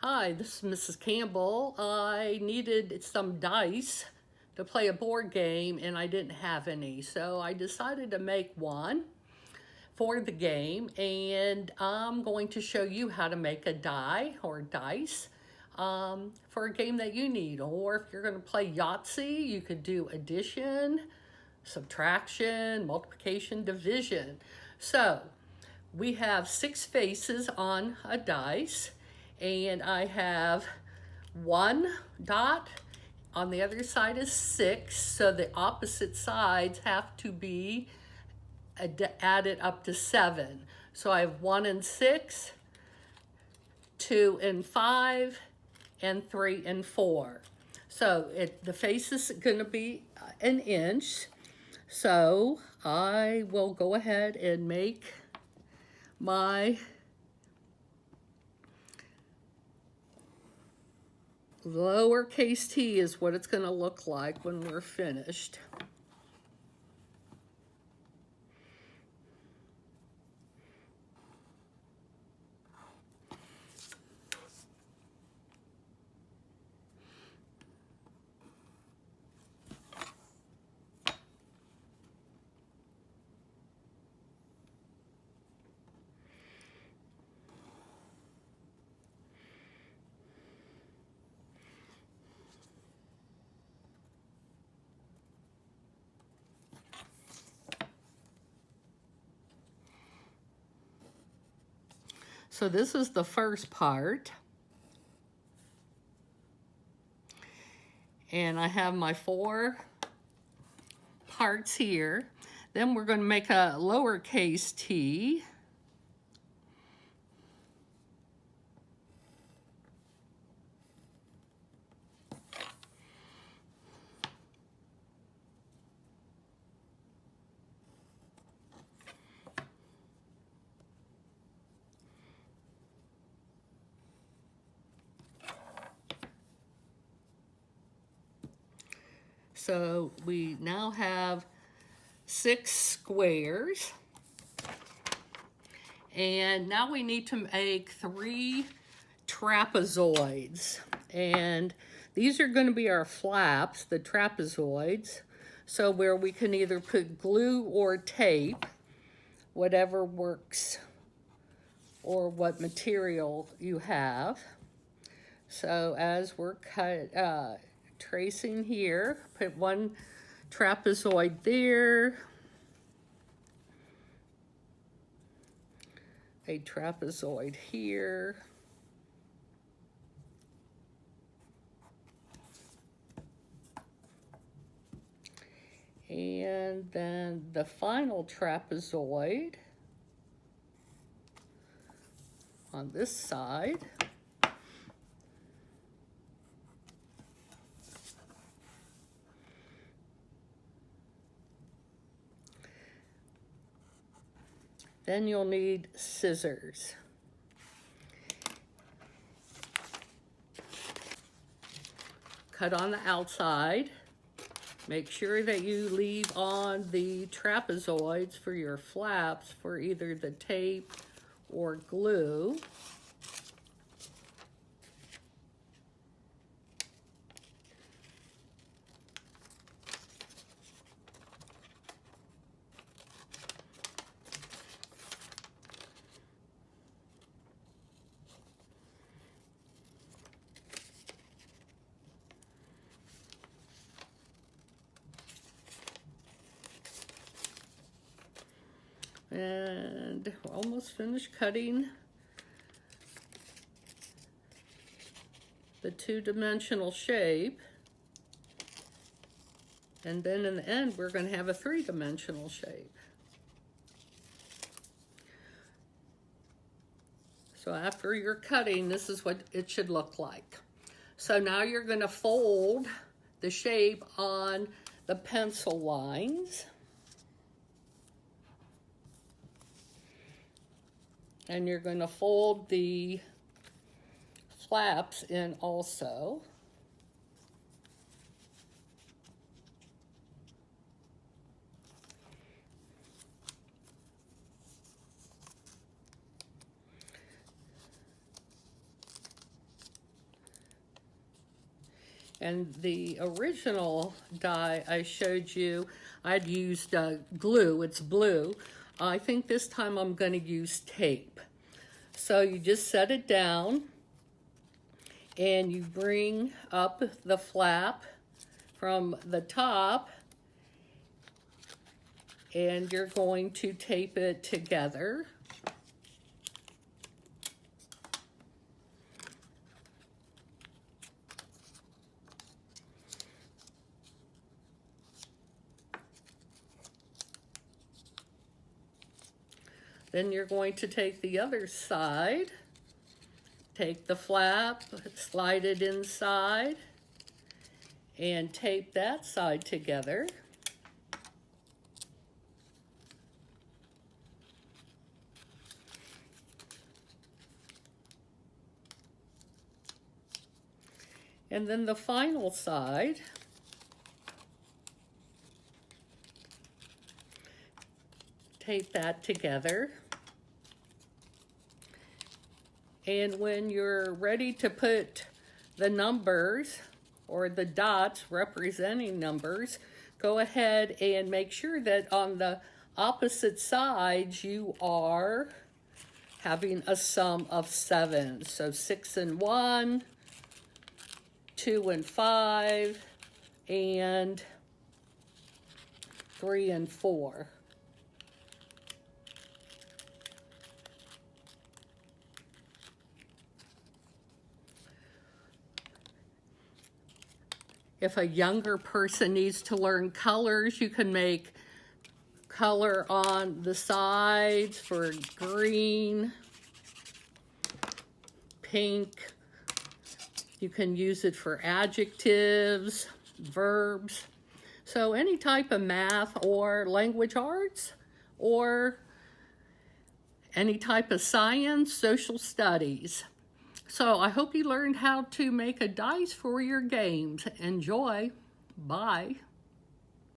Hi, this is Mrs. Campbell. I needed some dice to play a board game and I didn't have any. So I decided to make one for the game, and I'm going to show you how to make a die or dice for a game that you need. Or if you're going to play Yahtzee, you could do addition, subtraction, multiplication, division. So we have 6 faces on a dice, and I have 1 dot. On the other side is 6, so the opposite sides have to be added up to 7. So I have 1 and 6, 2 and 5, and 3 and 4. So the face is going to be an inch. So I will go ahead and make my lowercase t is what it's going to look like when we're finished. So this is the first part. And I have my 4 parts here. Then we're going to make a lowercase t. So we now have 6 squares. And now we need to make 3 trapezoids. And these are going to be our flaps, the trapezoids. So where we can either put glue or tape, whatever works, or what material you have. So as we're tracing here, put 1 trapezoid there, a trapezoid here, and then the final trapezoid on this side. Then you'll need scissors. Cut on the outside. Make sure that you leave on the trapezoids for your flaps for either the tape or glue. And we're almost finished cutting the 2-dimensional shape. And then in the end, we're going to have a 3-dimensional shape. So after you're cutting, this is what it should look like. So now you're going to fold the shape on the pencil lines. And you're going to fold the flaps in also. And the original die I showed you, I'd used glue. It's blue. I think this time I'm going to use tape. So you just set it down and you bring up the flap from the top and you're going to tape it together. Then you're going to take the other side, take the flap, slide it inside, and tape that side together. And then the final side, tape that together. And when you're ready to put the numbers or the dots representing numbers, go ahead and make sure that on the opposite sides you are having a sum of 7. So 6 and 1, 2 and 5, and 3 and 4. If a younger person needs to learn colors, you can make color on the sides for green, pink. You can use it for adjectives, verbs. So any type of math or language arts or any type of science, social studies. So I hope you learned how to make a dice for your games. Enjoy. Bye.